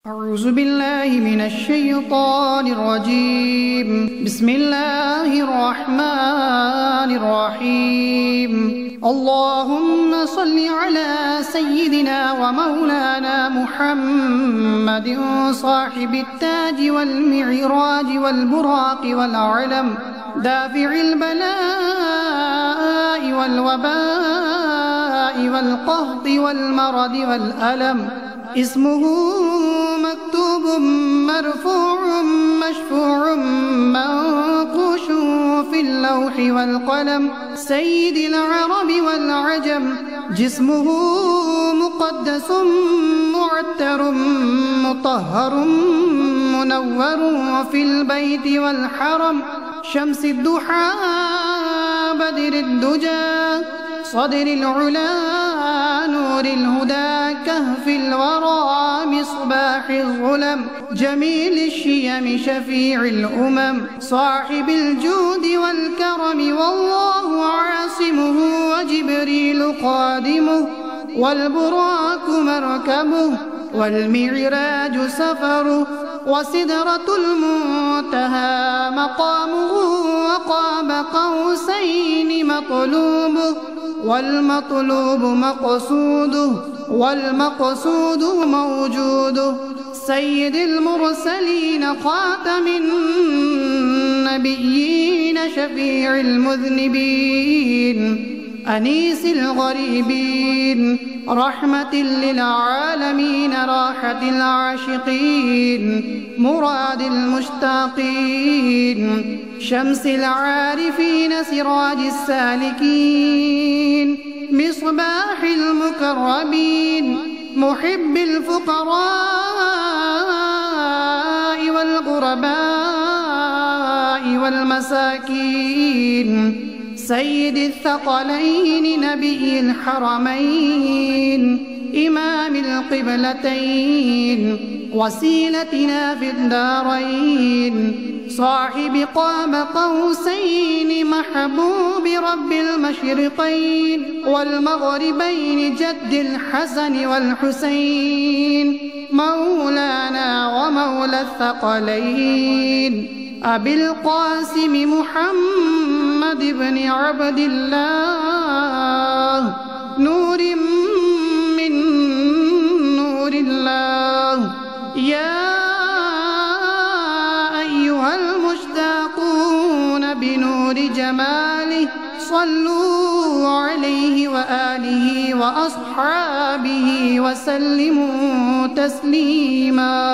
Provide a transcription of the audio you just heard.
أعوذ بالله من الشيطان الرجيم. بسم الله الرحمن الرحيم. اللهم صل على سيدنا ومولانا محمد صاحب التاج والمعراج والبراق والعلم، دافع البلاء والوباء والقهط والمرض والألم. اسمه مكتوب مرفوع مشفوع منقوش في اللوح والقلم، سيد العرب والعجم. جسمه مقدس معتر مطهر منور في البيت والحرم، شمس الضحى بدر الدجى، صدر العلا نور الهدى، كهف الورى مصباح الظلم، جميل الشيم شفيع الأمم، صاحب الجود والكرم. والله عاصمه وجبريل قادمه، والبراق مركبه، والمعراج سفره، وسدرة المنتهى مقامه، وقاب قوسين مطلوبه، والمطلوب مقصوده، والمقصود موجوده. سيد المرسلين خاتم النبيين شفيع المذنبين، أنيس الغريبين، رحمة للعالمين، راحة العاشقين، مراد المشتاقين، شمس العارفين، سراج السالكين، مصباح المكرمين، محب الفقراء والغرباء والمساكين، سيد الثقلين، نبي الحرمين، إمام القبلتين، وسيلتنا في الدارين، صاحب قاب قوسين، محبوب رب المشرقين والمغربين، جد الحسن والحسين، مولانا ومولى الثقلين، أبي القاسم محمد بن عبد الله، نور من نور الله. يا أيها المشتاقون بنور جماله، صلوا عليه وآله وأصحابه وسلموا تسليما.